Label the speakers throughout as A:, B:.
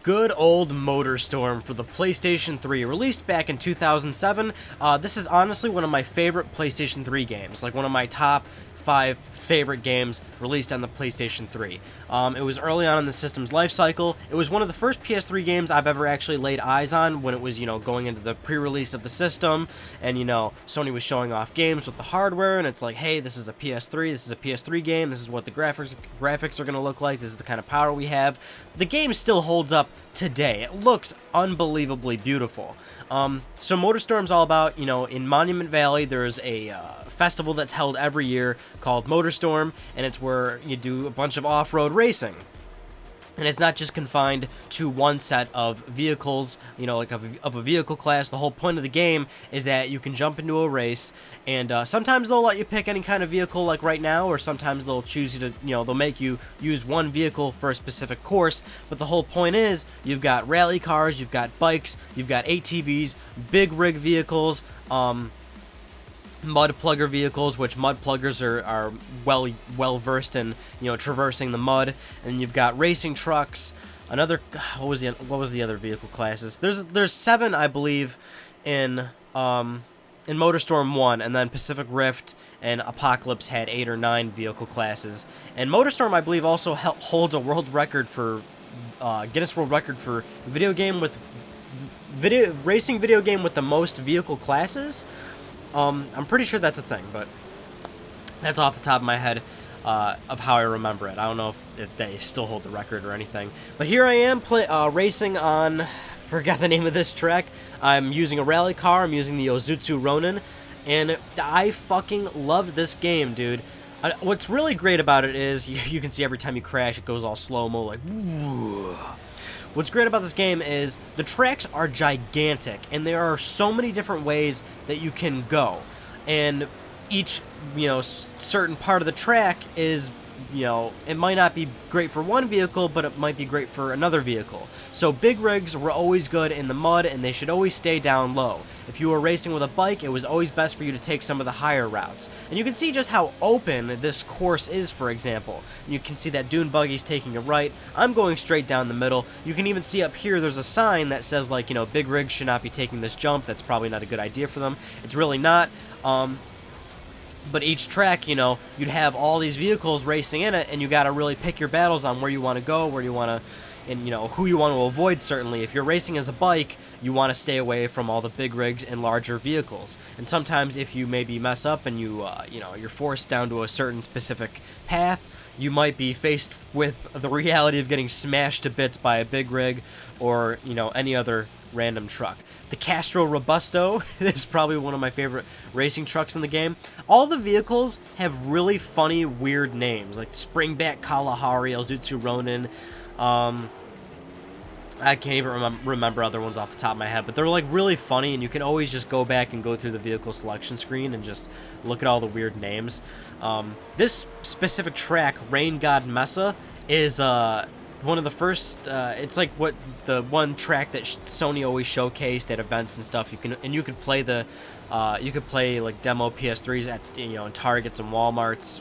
A: Good old Motorstorm for the PlayStation 3, released back in 2007. This is honestly one of my favorite PlayStation 3 games, like one of my top 5 favorite games released on the PlayStation 3. It was early on in the system's life cycle. It was one of the first PS3 games I've ever actually laid eyes on when it was, going into the pre-release of the system, and, Sony was showing off games with the hardware, and it's like, hey, this is a PS3, this is a PS3 game, this is what the graphics are going to look like, this is the kind of power we have. The game still holds up today. It looks unbelievably beautiful. So Motorstorm's all about, in Monument Valley, there's a festival that's held every year called Motorstorm, and it's where you do a bunch of off-road racing. And it's not just confined to one set of vehicles, of a vehicle class. The whole point of the game is that you can jump into a race, and sometimes they'll let you pick any kind of vehicle like right now, or sometimes they'll choose you to, they'll make you use one vehicle for a specific course. But the whole point is, you've got rally cars, you've got bikes, you've got ATVs, big rig vehicles, mud plugger vehicles, which mud pluggers are well versed in, traversing the mud, and you've got racing trucks. What was the other vehicle classes? There's 7, I believe, in Motorstorm 1, and then Pacific Rift and Apocalypse had 8 or 9 vehicle classes. And Motorstorm, I believe, also holds a world record for Guinness World Record for racing video game with the most vehicle classes. I'm pretty sure that's a thing, but that's off the top of my head of how I remember it. I don't know if they still hold the record or anything. But here I am racing on, forgot the name of this track. I'm using a rally car. I'm using the Isuzu Ronin, and I fucking love this game, dude. What's really great about it is you can see every time you crash, it goes all slow-mo, like, woo. What's great about this game is the tracks are gigantic, and there are so many different ways that you can go. And each, certain part of the track is, it might not be great for one vehicle, but it might be great for another vehicle. So big rigs were always good in the mud, and they should always stay down low. If you were racing with a bike, it was always best for you to take some of the higher routes. And you can see just how open this course is, for example. You can see that dune buggy's taking a right. I'm going straight down the middle. You can even see up here there's a sign that says, like, big rigs should not be taking this jump. That's probably not a good idea for them. It's really not. But each track, you'd have all these vehicles racing in it, and you got to really pick your battles on where you want to go, where you want to, and, who you want to avoid, certainly. If you're racing as a bike, you want to stay away from all the big rigs and larger vehicles. And sometimes if you maybe mess up and you're forced down to a certain specific path, you might be faced with the reality of getting smashed to bits by a big rig or, any other random truck. The Castro Robusto is probably one of my favorite racing trucks in the game. All the vehicles have really funny, weird names, like Springback Kalahari, Isuzu Ronin. I can't even remember other ones off the top of my head, but they're like really funny, and you can always just go back and go through the vehicle selection screen and just look at all the weird names. This specific track, Rain God Mesa, is one of the first. It's like the one track that Sony always showcased at events and stuff. You could play like demo PS3s at in Targets and Walmarts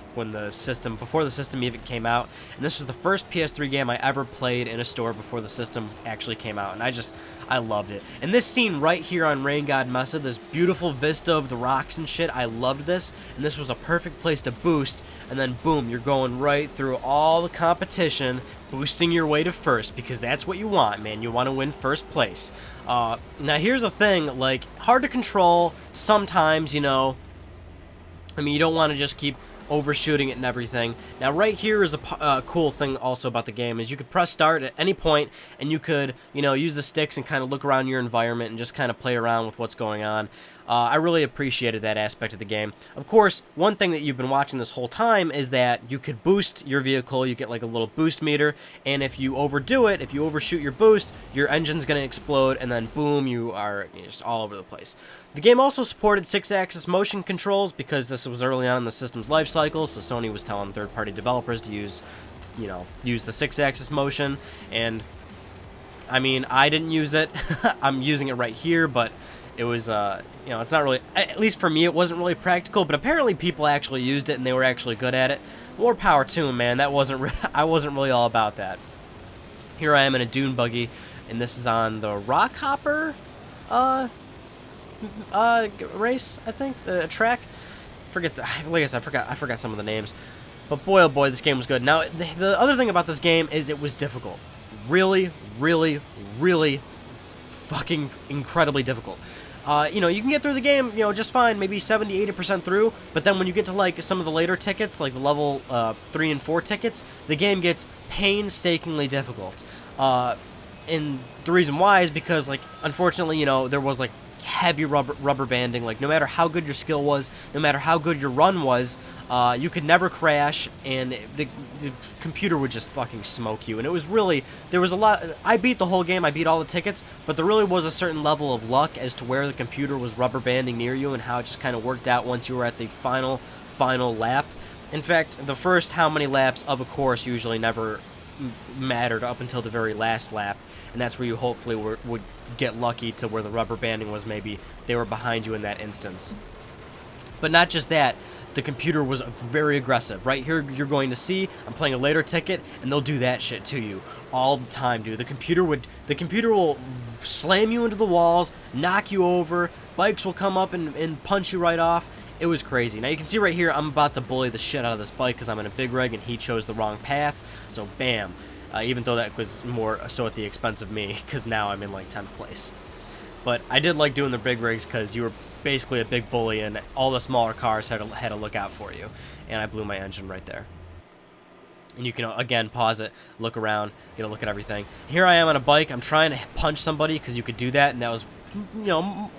A: before the system even came out. And this was the first PS3 game I ever played in a store before the system actually came out, and I loved it. And this scene right here on Rain God Mesa, this beautiful vista of the rocks and shit, I loved this, and this was a perfect place to boost, and then boom, you're going right through all the competition, boosting your way to first, because that's what you want, man. You want to win first place. Now here's the thing, like, hard to control sometimes, you don't want to just keep overshooting it and everything. Now right here is a cool thing also about the game, is you could press start at any point, and you could, use the sticks and kind of look around your environment and just kind of play around with what's going on. I really appreciated that aspect of the game. Of course, one thing that you've been watching this whole time is that you could boost your vehicle. You get like a little boost meter, and if you overdo it, if you overshoot your boost, your engine's going to explode, and then boom, you are just all over the place. The game also supported 6-axis motion controls because this was early on in the system's life cycle, so Sony was telling third-party developers to use the 6-axis motion, and I mean, I didn't use it. I'm using it right here, but it was, it's not really, at least for me, it wasn't really practical, but apparently people actually used it and they were actually good at it. More power to them, man. I wasn't really all about that. Here I am in a dune buggy and this is on the Rock Hopper race, I think, the track. Like I said, I forgot some of the names. But boy, oh boy, this game was good. Now, the other thing about this game is it was difficult. Really, really, really fucking incredibly difficult. You know, you can get through the game, you know, just fine, maybe 70, 80% through, but then when you get to, like, some of the later tickets, like the level 3 and 4 tickets, the game gets painstakingly difficult. And the reason why is because, like, unfortunately, you know, there was, like, heavy rubber banding. Like, no matter how good your skill was, no matter how good your run was, you could never crash, and the computer would just fucking smoke you. And it was really, there was a lot. I beat the whole game, I beat all the tickets, but there really was a certain level of luck as to where the computer was rubber banding near you and how it just kind of worked out once you were at the final lap. In fact, the first how many laps of a course usually never mattered up until the very last lap, and that's where you hopefully would get lucky to where the rubber banding was, maybe they were behind you in that instance. But not just that, the computer was very aggressive. Right here, you're going to see, I'm playing a later ticket, and they'll do that shit to you all the time, dude. The computer will slam you into the walls, knock you over, bikes will come up and punch you right off. It was crazy. Now you can see right here, I'm about to bully the shit out of this bike because I'm in a big rig and he chose the wrong path. So bam. Even though that was more so at the expense of me, because now I'm in like 10th place. But I did like doing the big rigs because you were basically a big bully and all the smaller cars had to look out for you. And I blew my engine right there. And you can, again, pause it, look around, get a look at everything. Here I am on a bike. I'm trying to punch somebody because you could do that, and that was, you know,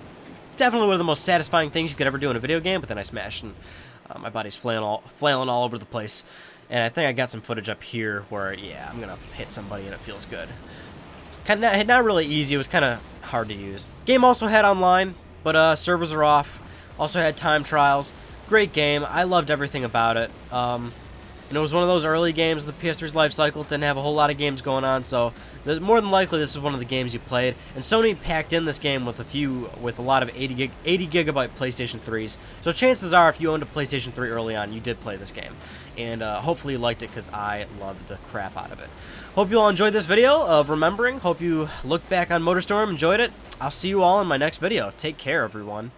A: definitely one of the most satisfying things you could ever do in a video game. But then I smashed, and my body's flailing all over the place. And I think I got some footage up here where, yeah, I'm going to hit somebody and it feels good. Not really easy. It was kind of hard to use. Game also had online, but servers are off. Also had time trials. Great game. I loved everything about it. And it was one of those early games. The PS3's life cycle didn't have a whole lot of games going on, so more than likely this is one of the games you played. And Sony packed in this game with a lot of 80 gigabyte PlayStation 3s. So chances are, if you owned a PlayStation 3 early on, you did play this game. And hopefully you liked it, because I loved the crap out of it. Hope you all enjoyed this video of remembering. Hope you looked back on Motorstorm, enjoyed it. I'll see you all in my next video. Take care, everyone.